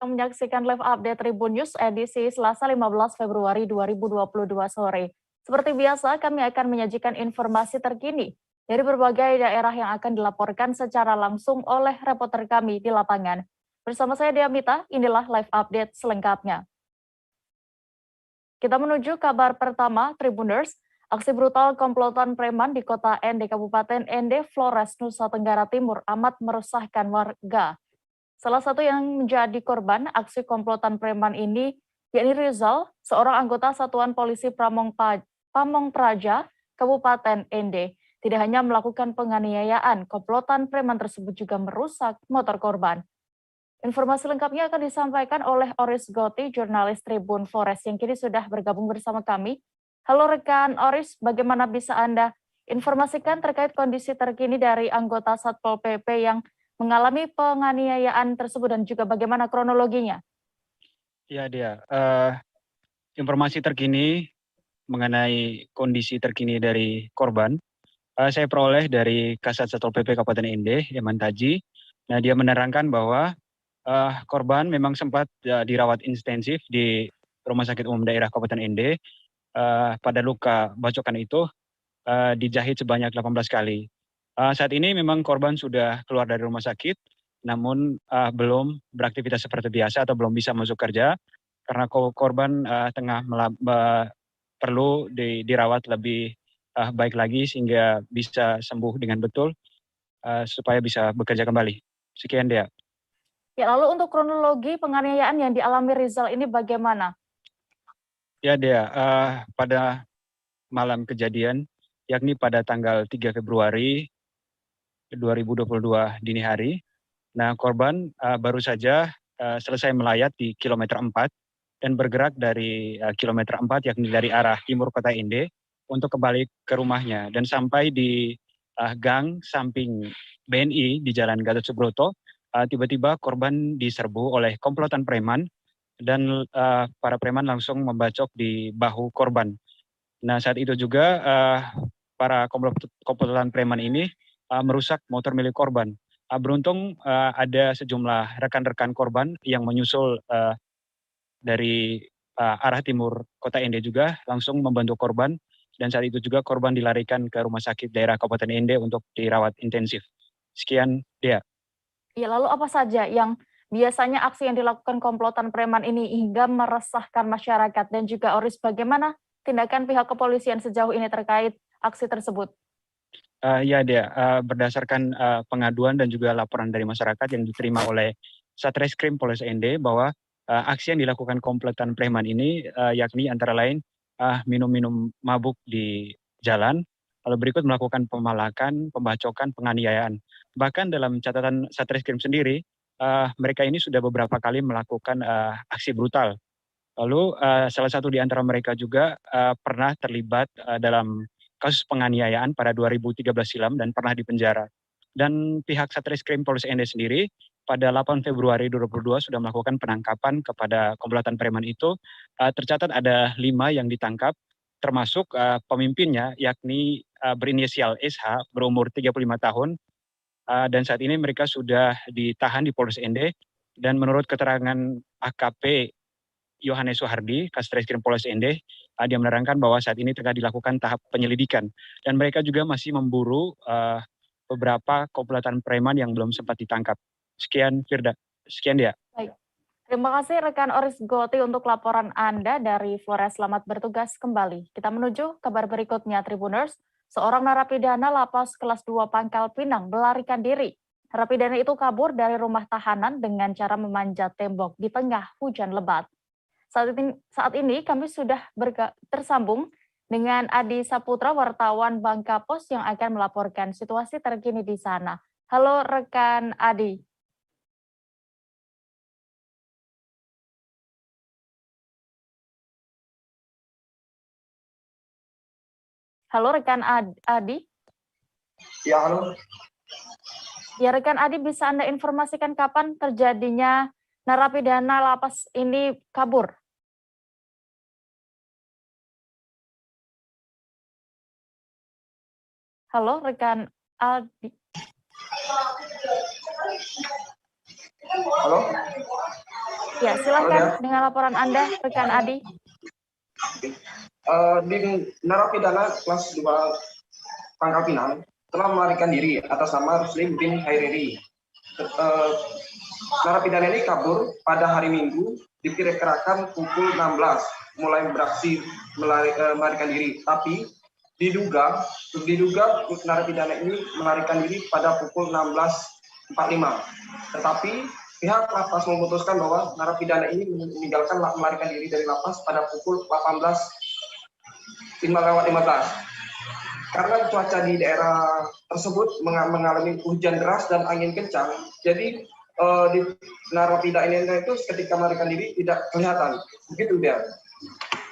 Menyaksikan live update Tribun News edisi Selasa 15 Februari 2022 sore. Seperti biasa, kami akan menyajikan informasi terkini dari berbagai daerah yang akan dilaporkan secara langsung oleh reporter kami di lapangan. Bersama saya Dea Mita, inilah live update selengkapnya. Kita menuju kabar pertama, Tribuners. Aksi brutal komplotan preman di kota Ende, Kabupaten Ende, Flores, Nusa Tenggara Timur amat meresahkan warga. Salah satu yang menjadi korban aksi komplotan preman ini, yakni Rizal, seorang anggota Satuan Polisi Pamong Praja, Kabupaten Ende. Tidak hanya melakukan penganiayaan, komplotan preman tersebut juga merusak motor korban. Informasi lengkapnya akan disampaikan oleh Oris Goti, jurnalis Tribun Flores yang kini sudah bergabung bersama kami. Halo rekan Oris, bagaimana bisa Anda informasikan terkait kondisi terkini dari anggota Satpol PP yang mengalami penganiayaan tersebut dan juga bagaimana kronologinya? Ya, Dia. Informasi terkini mengenai kondisi terkini dari korban, saya peroleh dari Kasat Satpol PP Kabupaten Ende, Yaman Taji. Nah, dia menerangkan bahwa korban memang sempat dirawat intensif di Rumah Sakit Umum Daerah Kabupaten Ende. Pada luka bacokan itu dijahit sebanyak 18 kali. Saat ini memang korban sudah keluar dari rumah sakit, namun belum beraktivitas seperti biasa atau belum bisa masuk kerja karena korban tengah perlu dirawat lebih baik lagi sehingga bisa sembuh dengan betul supaya bisa bekerja kembali. Sekian dia. Ya, lalu untuk kronologi penganiayaan yang dialami Rizal ini bagaimana? Ya, dia. Pada malam kejadian, yakni pada tanggal 3 Februari 2022 dini hari. Nah, korban baru saja selesai melayat di kilometer 4 dan bergerak dari kilometer 4 yakni dari arah timur kota Ende untuk kembali ke rumahnya dan sampai di gang samping BNI di Jalan Gatot Subroto, tiba-tiba korban diserbu oleh komplotan preman dan para preman langsung membacok di bahu korban. Nah, saat itu juga para komplotan preman ini merusak motor milik korban. Beruntung ada sejumlah rekan-rekan korban yang menyusul dari arah timur kota Ende juga langsung membantu korban dan saat itu juga korban dilarikan ke rumah sakit daerah Kabupaten Ende untuk dirawat intensif. Sekian, Dea. Ya, lalu apa saja yang biasanya aksi yang dilakukan komplotan preman ini hingga meresahkan masyarakat dan juga Oris bagaimana tindakan pihak kepolisian sejauh ini terkait aksi tersebut? Ya, Dea. Berdasarkan pengaduan dan juga laporan dari masyarakat yang diterima oleh Satreskrim Polres Ende bahwa aksi yang dilakukan komplotan preman ini yakni antara lain minum-minum mabuk di jalan, lalu berikut melakukan pemalakan, pembacokan, penganiayaan. Bahkan dalam catatan Satreskrim sendiri, mereka ini sudah beberapa kali melakukan aksi brutal. Lalu salah satu di antara mereka juga pernah terlibat dalam kasus penganiayaan pada 2013 silam dan pernah dipenjara. Dan pihak Satreskrim Polres Ende sendiri pada 8 Februari 2022 sudah melakukan penangkapan kepada komplotan preman itu. Tercatat ada 5 yang ditangkap, termasuk pemimpinnya yakni berinisial SH berumur 35 tahun. Dan saat ini mereka sudah ditahan di Polres Ende dan menurut keterangan AKP Yohanes Suhardi, Kastreskrim Polres Ende, dia menerangkan bahwa saat ini tengah dilakukan tahap penyelidikan dan mereka juga masih memburu beberapa komplotan preman yang belum sempat ditangkap. Sekian, Firda. Sekian, dia. Baik. Terima kasih rekan Oris Goti untuk laporan Anda dari Flores. Selamat bertugas kembali. Kita menuju kabar berikutnya, Tribuners. Seorang narapidana lapas kelas 2 Pangkal Pinang melarikan diri. Narapidana itu kabur dari rumah tahanan dengan cara memanjat tembok di tengah hujan lebat. Saat ini kami sudah tersambung dengan Adi Saputra, wartawan Bangka Pos yang akan melaporkan situasi terkini di sana. Halo rekan Adi. Halo rekan Adi. Ya, halo. Ya, rekan Adi, bisa Anda informasikan kapan terjadinya narapidana lapas ini kabur? Halo rekan Adi. Halo. Silahkan dengan laporan Anda, rekan Adi. Di narapidana kelas 2 Pangkal Pinang telah melarikan diri atas nama Ruslim bin Hairiri. Narapidana ini kabur pada hari Minggu diperkirakan pukul 16 mulai beraksi melarikan diri, tapi diduga narapidana ini melarikan diri pada pukul 16.45. Tetapi pihak lapas memutuskan bahwa narapidana ini meninggalkan melarikan diri dari lapas pada pukul 18.15. Karena cuaca di daerah tersebut mengalami hujan deras dan angin kencang, jadi di narapidana ini itu ketika melarikan diri tidak kelihatan. Begitu dia.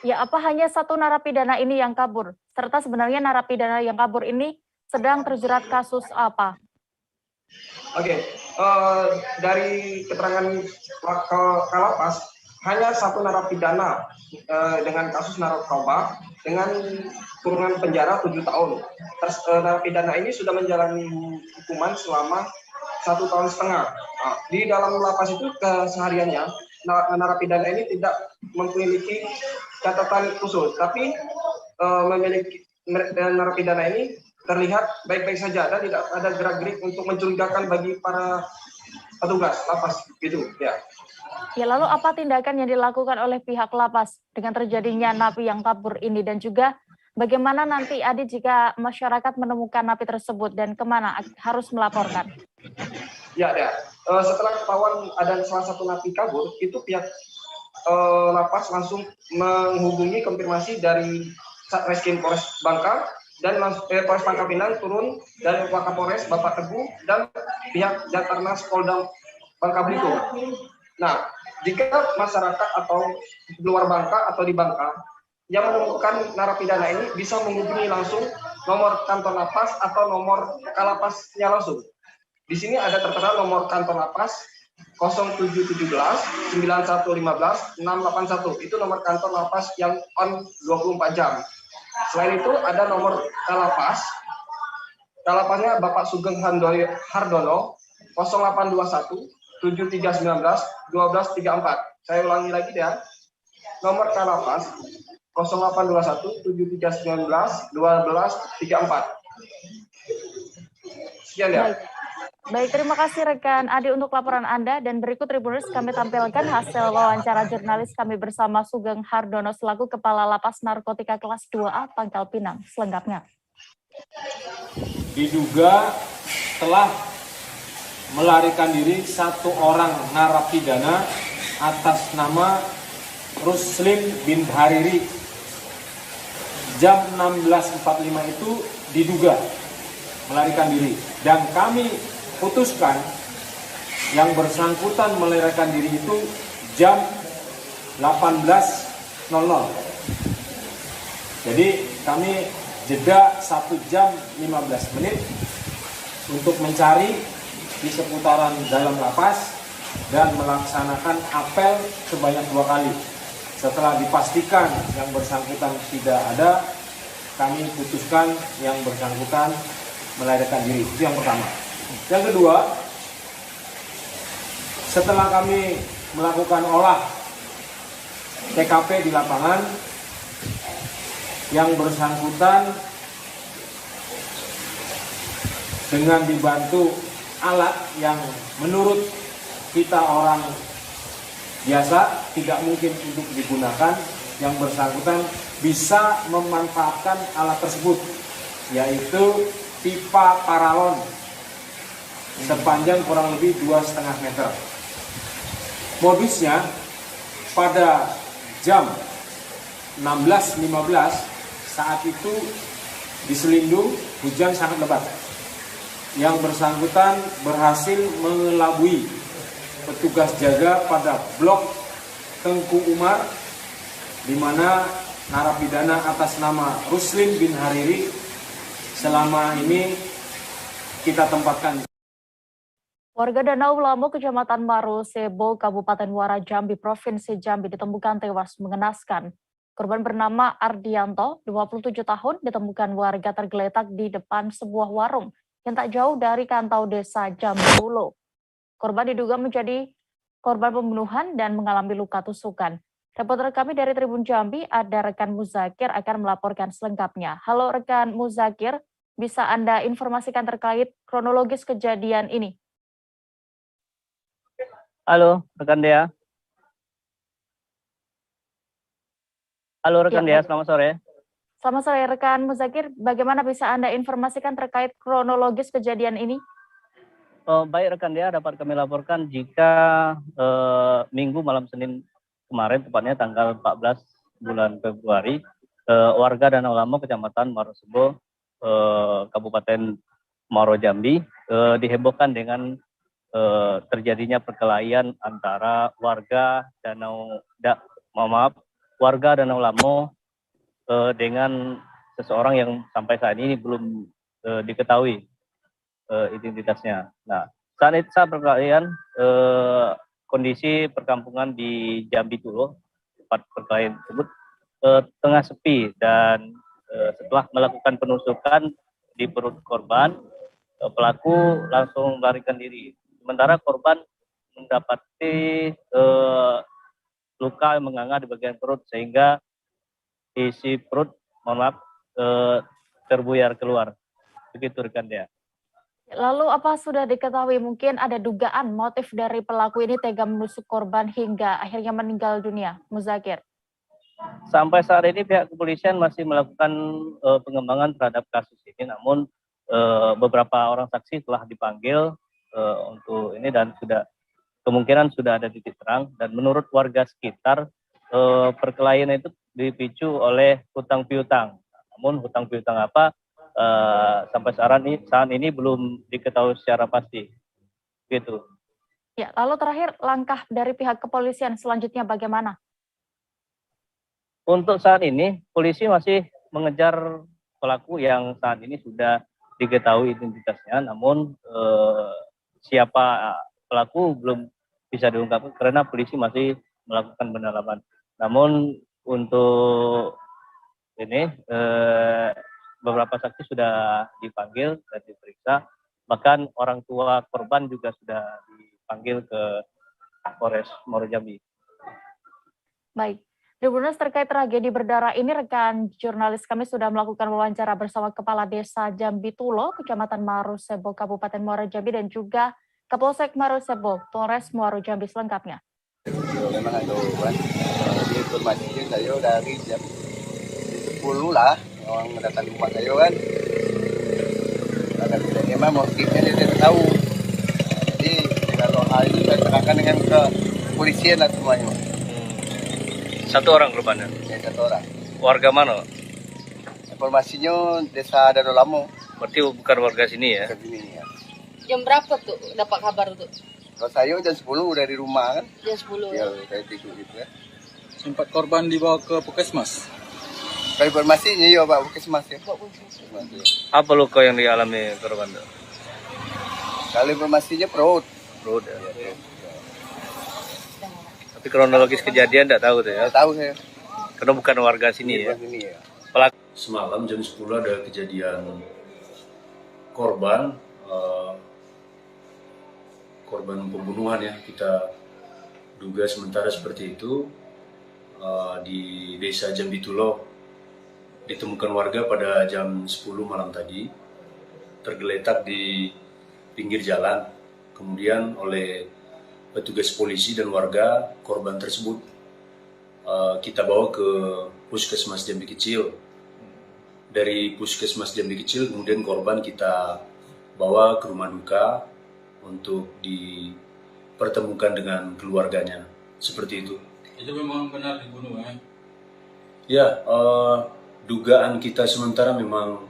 Ya, apa hanya satu narapidana ini yang kabur? Serta sebenarnya narapidana yang kabur ini sedang terjerat kasus apa? Oke, dari keterangan Kalapas, hanya satu narapidana dengan kasus narkoba dengan kurungan penjara 7 tahun. Narapidana ini sudah menjalani hukuman selama 1,5 tahun. Nah, di dalam lapas itu kesehariannya narapidana ini tidak memiliki catatan khusus, tapi memiliki narapidana ini terlihat baik-baik saja dan tidak ada gerak-gerik untuk mencurigakan bagi para petugas lapas gitu ya. Ya, lalu apa tindakan yang dilakukan oleh pihak lapas dengan terjadinya napi yang kabur ini, dan juga bagaimana nanti Adi jika masyarakat menemukan napi tersebut dan kemana harus melaporkan? Ya, setelah ketahuan ada salah satu napi kabur, itu pihak lapas langsung menghubungi konfirmasi dari Satreskrim Polres Bangka dan Polres Pangkal Pinang turun dari Wakapolres Bapak Teguh dan pihak Jatarnas Polda Bangka Belitung. Nah, jika masyarakat atau di luar Bangka atau di Bangka yang menemukan narapidana ini bisa menghubungi langsung nomor kantor lapas atau nomor kalapasnya langsung. Di sini ada tertera nomor kantor lapas 0717 9115 681. Itu nomor kantor lapas yang on 24 jam. Selain itu ada nomor kalapas. Kalapasnya Bapak Sugeng Hardono 0821 7319 1234. Saya ulangi lagi ya. Nomor kalapas 0821 7319 1234. Sekian ya. Baik, terima kasih rekan Adi untuk laporan Anda, dan berikut Tribuners kami tampilkan hasil wawancara jurnalis kami bersama Sugeng Hardono selaku Kepala Lapas Narkotika Kelas 2A Pangkal Pinang. Selengkapnya. Diduga telah melarikan diri satu orang narapidana atas nama Ruslim bin Hariri. Jam 16.45 itu diduga melarikan diri, dan kami putuskan yang bersangkutan melarikan diri itu jam 18.00. Jadi kami jeda 1 jam 15 menit untuk mencari di seputaran dalam lapas dan melaksanakan apel sebanyak 2 kali. Setelah dipastikan yang bersangkutan tidak ada, kami putuskan yang bersangkutan melarikan diri. Itu yang pertama. Yang kedua, setelah kami melakukan olah TKP di lapangan, yang bersangkutan dengan dibantu alat yang menurut kita orang biasa tidak mungkin untuk digunakan, yang bersangkutan bisa memanfaatkan alat tersebut, yaitu pipa paralon sepanjang kurang lebih 2,5 meter. Modusnya pada jam 16.15 saat itu di Selindung hujan sangat lebat. Yang bersangkutan berhasil mengelabui petugas jaga pada blok Tengku Umar, di mana narapidana atas nama Ruslim bin Hariri selama ini kita tempatkan. Warga Danau Lamo, Kecamatan Maru Sebo, Kabupaten Muara Jambi, Provinsi Jambi ditemukan tewas mengenaskan. Korban bernama Ardianto, 27 tahun, ditemukan warga tergeletak di depan sebuah warung yang tak jauh dari Kantau Desa Jambulo. Korban diduga menjadi korban pembunuhan dan mengalami luka tusukan. Reporter kami dari Tribun Jambi, ada rekan Muzakir akan melaporkan selengkapnya. Halo rekan Muzakir, bisa Anda informasikan terkait kronologis kejadian ini? Halo, rekan Dea. Halo, rekan Dea, selamat sore. Selamat sore, rekan Muzakir. Bagaimana bisa Anda informasikan terkait kronologis kejadian ini? Baik, rekan Dea, dapat kami laporkan jika Minggu malam Senin kemarin, tepatnya tanggal 14 bulan Februari, warga Danau Lamo, Kecamatan Marosebo, Kabupaten Muaro Jambi, dihebohkan dengan terjadinya perkelahian antara warga warga Danau Lamo dengan seseorang yang sampai saat ini belum diketahui identitasnya. Nah, saat perkelahian, kondisi perkampungan di Jambi Tulo, tempat perkelahian tersebut, tengah sepi, dan setelah melakukan penusukan di perut korban, pelaku langsung melarikan diri. Sementara korban mendapati luka yang menganga di bagian perut, sehingga isi perut, terbuyar keluar. Begitu rekan Dea. Lalu apa sudah diketahui, mungkin ada dugaan motif dari pelaku ini tega menusuk korban hingga akhirnya meninggal dunia, Muzakir? Sampai saat ini pihak kepolisian masih melakukan pengembangan terhadap kasus ini, namun beberapa orang saksi telah dipanggil untuk ini, dan kemungkinan sudah ada titik terang. Dan menurut warga sekitar, perkelahian itu dipicu oleh hutang piutang. Namun hutang piutang apa? Sampai saat ini belum diketahui secara pasti. Gitu. Ya, lalu terakhir, langkah dari pihak kepolisian selanjutnya bagaimana? Untuk saat ini, polisi masih mengejar pelaku yang saat ini sudah diketahui identitasnya, namun siapa pelaku belum bisa diungkapkan karena polisi masih melakukan pendalaman. Namun untuk ini beberapa saksi sudah dipanggil dan diperiksa, bahkan orang tua korban juga sudah dipanggil ke Polres Muaro Jambi. Baik, Tribuners, terkait tragedi berdarah ini, rekan jurnalis kami sudah melakukan wawancara bersama Kepala Desa Jambi Tulo, Kecamatan Marosebo, Kabupaten Muaro Jambi, dan juga Kapolsek Marosebo, Polres Muaro Jambi selengkapnya. Memang ada informasinya saya dari jam 10 lah. Orang datang ke rumah saya kan, memang motifnya dia tidak tahu. Jadi kalau hal itu saya terangkan dengan kepolisian lah semuanya. Satu orang korbannya? Ya, satu orang. Warga mana? Informasinya desa Danau Lamo. Berarti bukan warga sini ya? Ke sini ya. Jam berapa tuh dapat kabar tuh? Kalau saya jam 10 dari rumah kan. Jam 10 ya. Saya tidur gitu ya. Sempat korban dibawa ke puskesmas? Kalau informasinya ya Pak Puskesmas ya. Apa luka yang dialami korban? Kalau informasinya perut. Perut ya. Tapi kronologis kejadian tidak tahu tuh ya? Tidak tahu saya. Karena bukan warga sini ya? Sini ya. Semalam jam 10 ada kejadian korban pembunuhan ya, kita duga sementara seperti itu di desa Jambi Tulo. Ditemukan warga pada jam 10 malam tadi, tergeletak di pinggir jalan. Kemudian oleh petugas polisi dan warga, korban tersebut kita bawa ke Puskesmas Jambi Kecil. Dari Puskesmas Jambi Kecil, kemudian korban kita bawa ke rumah duka untuk dipertemukan dengan keluarganya. Seperti itu. Itu memang benar dibunuh ya? Ya, dugaan kita sementara memang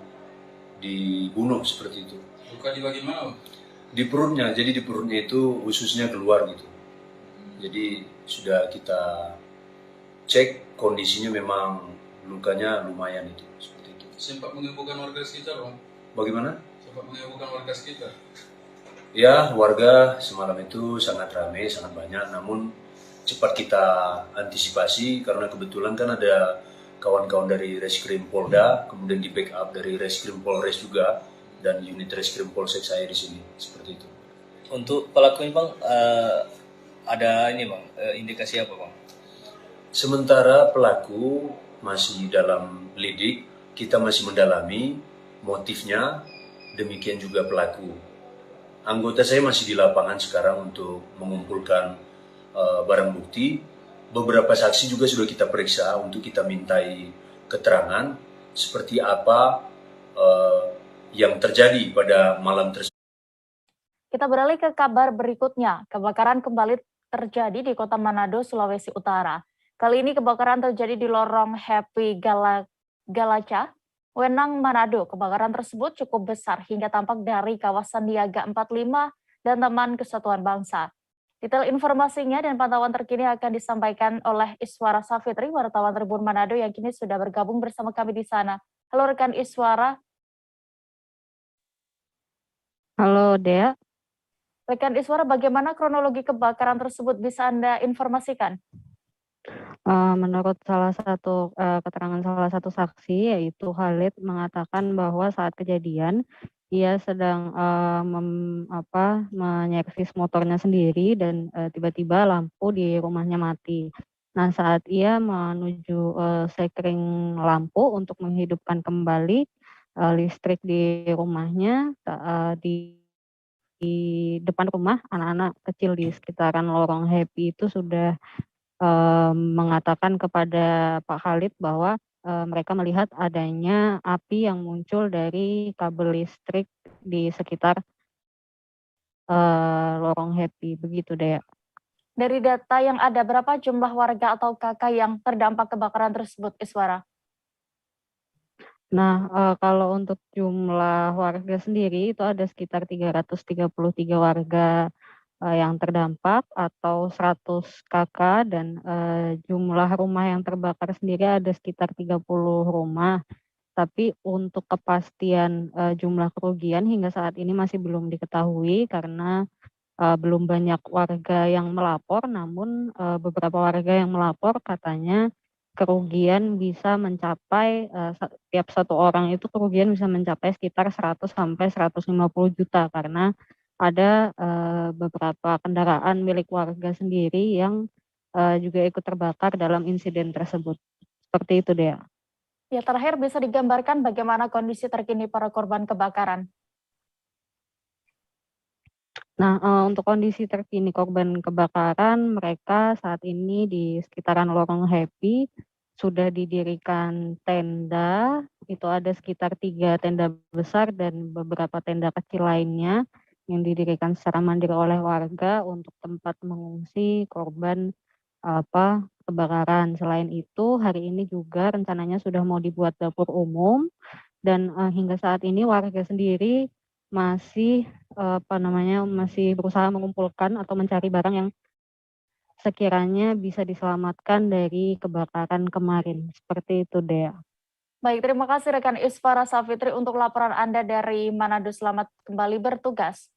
dibunuh seperti itu. Luka di bagian mana? Di perutnya, jadi di perutnya itu ususnya keluar gitu. Jadi sudah kita cek kondisinya, memang lukanya lumayan itu, seperti itu. Sempat menghebohkan warga sekitar, Bang? Bagaimana? Sempat menghebohkan warga sekitar? Ya, warga semalam itu sangat ramai, sangat banyak, namun cepat kita antisipasi karena kebetulan kan ada kawan-kawan dari Reskrim Polda, kemudian di backup dari Reskrim Polres juga, dan unit Reskrim Polsek saya di sini, seperti itu. Untuk pelaku ini Bang, ada ini bang, indikasi apa bang? Sementara pelaku masih dalam lidik, kita masih mendalami motifnya, demikian juga pelaku. Anggota saya masih di lapangan sekarang untuk mengumpulkan barang bukti. Beberapa saksi juga sudah kita periksa untuk kita mintai keterangan seperti apa yang terjadi pada malam tersebut. Kita beralih ke kabar berikutnya. Kebakaran kembali terjadi di Kota Manado, Sulawesi Utara. Kali ini kebakaran terjadi di lorong Happy Galaca, Wenang, Manado. Kebakaran tersebut cukup besar hingga tampak dari kawasan Niaga 45 dan Taman Kesatuan Bangsa. Detail informasinya dan pantauan terkini akan disampaikan oleh Iswara Safitri, wartawan Tribun Manado yang kini sudah bergabung bersama kami di sana. Halo rekan Iswara. Halo Dea. Rekan Iswara, bagaimana kronologi kebakaran tersebut bisa Anda informasikan? Menurut salah satu keterangan salah satu saksi, yaitu Khalid, mengatakan bahwa saat kejadian ia sedang menyervis motornya sendiri dan tiba-tiba lampu di rumahnya mati. Nah, saat ia menuju sekring lampu untuk menghidupkan kembali listrik di rumahnya, di depan rumah anak-anak kecil di sekitaran lorong Happy itu sudah mengatakan kepada Pak Khalid bahwa mereka melihat adanya api yang muncul dari kabel listrik di sekitar lorong Happy, begitu Dea. Dari data yang ada, berapa jumlah warga atau kakak yang terdampak kebakaran tersebut, Iswara? Nah, kalau untuk jumlah warga sendiri itu ada sekitar 333 warga yang terdampak atau 100 kakak, dan jumlah rumah yang terbakar sendiri ada sekitar 30 rumah. Tapi untuk kepastian jumlah kerugian hingga saat ini masih belum diketahui karena belum banyak warga yang melapor, namun beberapa warga yang melapor katanya kerugian bisa mencapai setiap satu orang itu kerugian bisa mencapai sekitar 100 sampai 150 juta karena ada beberapa kendaraan milik warga sendiri yang juga ikut terbakar dalam insiden tersebut. Seperti itu, Dea. Ya, terakhir bisa digambarkan bagaimana kondisi terkini para korban kebakaran? Nah, untuk kondisi terkini korban kebakaran, mereka saat ini di sekitaran lorong Happy sudah didirikan tenda, itu ada sekitar 3 tenda besar dan beberapa tenda kecil lainnya yang didirikan secara mandiri oleh warga untuk tempat mengungsi korban kebakaran. Selain itu, hari ini juga rencananya sudah mau dibuat dapur umum dan hingga saat ini warga sendiri masih masih berusaha mengumpulkan atau mencari barang yang sekiranya bisa diselamatkan dari kebakaran kemarin. Seperti itu, Dea. Baik, terima kasih rekan Iswara Safitri untuk laporan Anda dari Manado. Selamat kembali bertugas.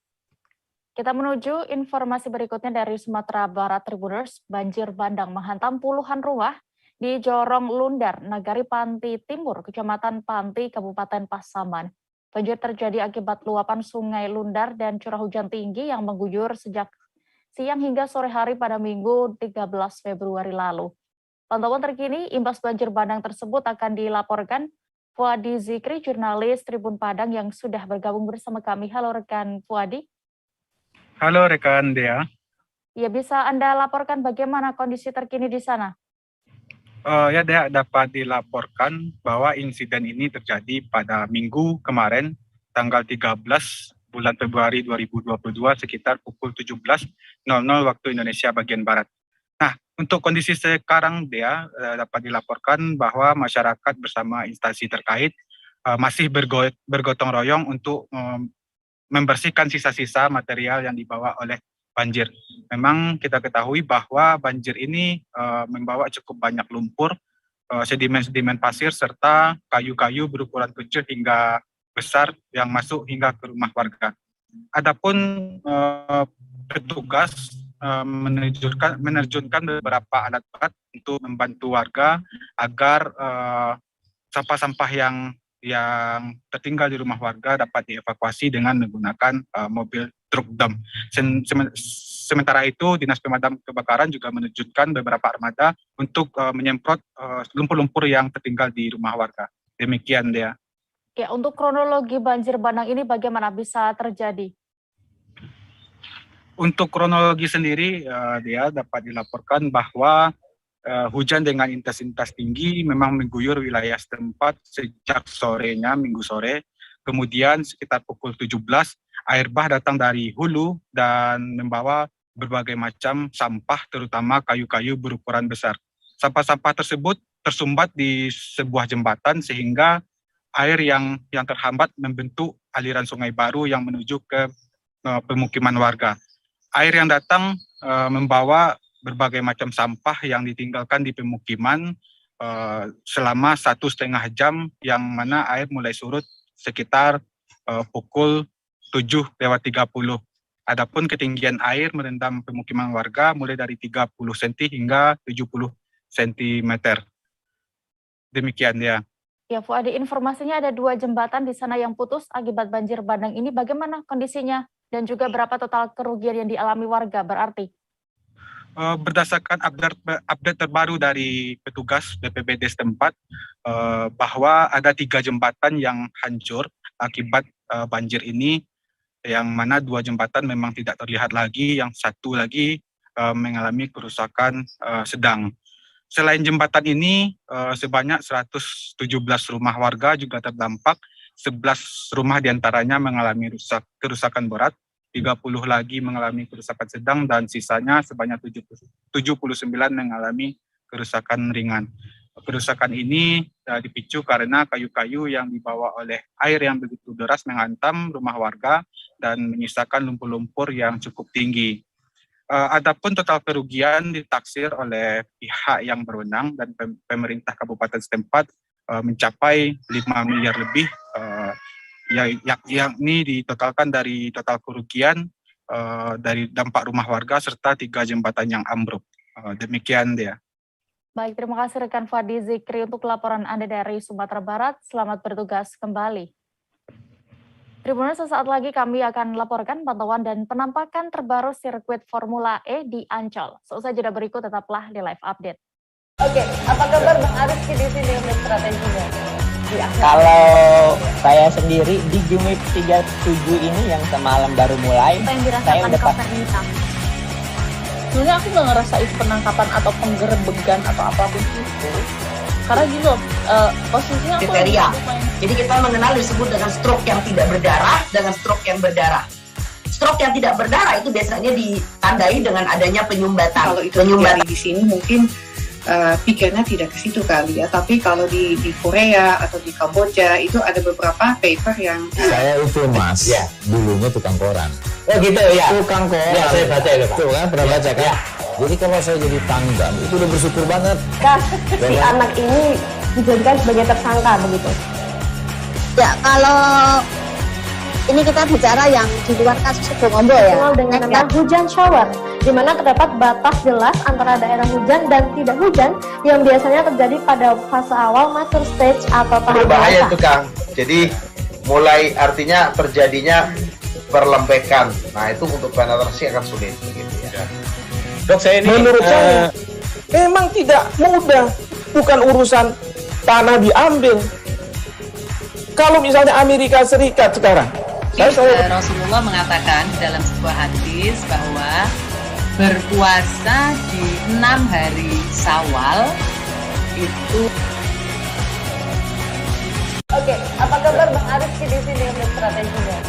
Kita menuju informasi berikutnya dari Sumatera Barat. Tribuners, banjir bandang menghantam puluhan rumah di Jorong Lundar, Nagari Panti Timur, Kecamatan Panti, Kabupaten Pasaman. Banjir terjadi akibat luapan Sungai Lundar dan curah hujan tinggi yang mengguyur sejak siang hingga sore hari pada Minggu 13 Februari lalu. Pantauan terkini imbas banjir bandang tersebut akan dilaporkan Fuadi Zikri, jurnalis Tribun Padang yang sudah bergabung bersama kami. Halo rekan Fuadi. Halo rekan Dea. Ya, bisa Anda laporkan bagaimana kondisi terkini di sana? Ya Dea, dapat dilaporkan bahwa insiden ini terjadi pada Minggu kemarin, tanggal 13 bulan Februari 2022 sekitar pukul 17.00 waktu Indonesia bagian Barat. Nah, untuk kondisi sekarang Dea, dapat dilaporkan bahwa masyarakat bersama instansi terkait masih bergotong royong untuk membersihkan sisa-sisa material yang dibawa oleh banjir. Memang kita ketahui bahwa banjir ini membawa cukup banyak lumpur, sedimen-sedimen pasir, serta kayu-kayu berukuran kecil hingga besar yang masuk hingga ke rumah warga. Adapun petugas menerjunkan beberapa alat berat untuk membantu warga agar sampah-sampah yang tertinggal di rumah warga dapat dievakuasi dengan menggunakan mobil truk dam. Sementara itu, Dinas Pemadam Kebakaran juga menerjunkan beberapa armada untuk menyemprot lumpur-lumpur yang tertinggal di rumah warga. Demikian dia. Ya, untuk kronologi banjir bandang ini bagaimana bisa terjadi? Untuk kronologi sendiri, dia dapat dilaporkan bahwa hujan dengan intensitas tinggi memang mengguyur wilayah setempat sejak sorenya, Minggu sore. Kemudian sekitar pukul 17, air bah datang dari hulu dan membawa berbagai macam sampah, terutama kayu-kayu berukuran besar. Sampah-sampah tersebut tersumbat di sebuah jembatan sehingga air yang terhambat membentuk aliran sungai baru yang menuju ke pemukiman warga. Air yang datang membawa berbagai macam sampah yang ditinggalkan di pemukiman selama 1,5 jam, yang mana air mulai surut sekitar pukul 7:30. Adapun ketinggian air merendam pemukiman warga mulai dari 30 cm hingga 70 cm. Demikian ya. Ya, Fuadi, informasinya ada 2 jembatan di sana yang putus akibat banjir bandang ini. Bagaimana kondisinya dan juga berapa total kerugian yang dialami warga berarti? Berdasarkan update terbaru dari petugas BPBD setempat, bahwa ada 3 jembatan yang hancur akibat banjir ini, yang mana 2 jembatan memang tidak terlihat lagi, yang satu lagi mengalami kerusakan sedang. Selain jembatan ini, sebanyak 117 rumah warga juga terdampak, 11 rumah diantaranya mengalami kerusakan berat, 30 lagi mengalami kerusakan sedang, dan sisanya sebanyak 79 mengalami kerusakan ringan. Kerusakan ini dipicu karena kayu-kayu yang dibawa oleh air yang begitu deras menghantam rumah warga dan menyisakan lumpur-lumpur yang cukup tinggi. Adapun total kerugian ditaksir oleh pihak yang berwenang dan pemerintah kabupaten setempat mencapai 5 miliar lebih, yakni ditotalkan dari total kerugian dari dampak rumah warga serta 3 jembatan yang ambruk. Demikian dia. Baik, terima kasih rekan Fadi Zikri untuk laporan Anda dari Sumatera Barat. Selamat bertugas kembali. Tribuners, sesaat lagi kami akan laporkan pantauan dan penampakan terbaru sirkuit Formula E di Ancol. Seusai jeda berikut, tetaplah di live update. Oke, apa kabar Bang Ariski di sini untuk strateginya? Kalau saya sendiri di Jumip 37 ini yang semalam baru mulai, saya udah Kopernika? Sebenarnya aku nggak ngerasa itu penangkapan atau penggerebegan atau apapun itu. Karena gini loh, posisinya aku kriteria. Jadi kita mengenal disebut dengan stroke yang tidak berdarah dengan stroke yang berdarah. Stroke yang tidak berdarah itu biasanya ditandai dengan adanya penyumbatan. Kalau itu terjadi di sini mungkin pikirnya tidak ke situ kali ya, tapi kalau di Korea atau di Kamboja itu ada beberapa paper yang saya itu mas, ya, dulunya tukang koran. Oh gitu ya, tukang koran. Ya, saya baca itu Pak. Tuh kan, pernah baca kan? Ya. Jadi kalau saya jadi tanggam itu udah bersyukur banget. Si anak ini dijadikan sebagai tersangka begitu. Ya, kalau ini kita bicara yang di luar kasus Sibolombo ya. Dengan nama hujan shower, di mana terdapat batas jelas antara daerah hujan dan tidak hujan yang biasanya terjadi pada fase awal mature stage atau tahap berbahaya itu Kang. Jadi mulai artinya terjadinya perlembekan. Nah itu untuk penetrasi akan sulit begitu ya. Dok, saya ini menurut saya memang tidak mudah, bukan urusan tanah diambil. Kalau misalnya Amerika Serikat sekarang, Rasulullah mengatakan dalam sebuah hadis bahwa berpuasa di 6 hari Syawal itu. Oke, apa kabar Bang Ariski di sini untuk strateginya?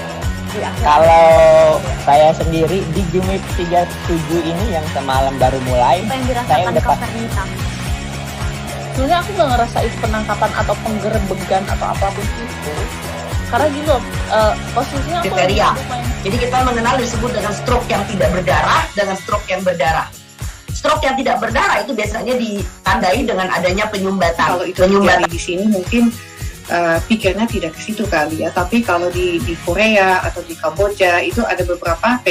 Kalau saya sendiri di Jumip 37 ini yang semalam baru mulai, saya udah Kopernika? Sebenarnya aku nggak ngerasa itu penangkapan atau penggerebegan atau apapun itu. Karena gini loh, posisinya aku kriteria. Jadi kita mengenal disebut dengan stroke yang tidak berdarah dengan stroke yang berdarah. Stroke yang tidak berdarah itu biasanya ditandai dengan adanya penyumbatan. Kalau itu terjadi di sini mungkin pikirnya tidak ke situ kali ya, tapi kalau di Korea atau di Kamboja itu ada beberapa paper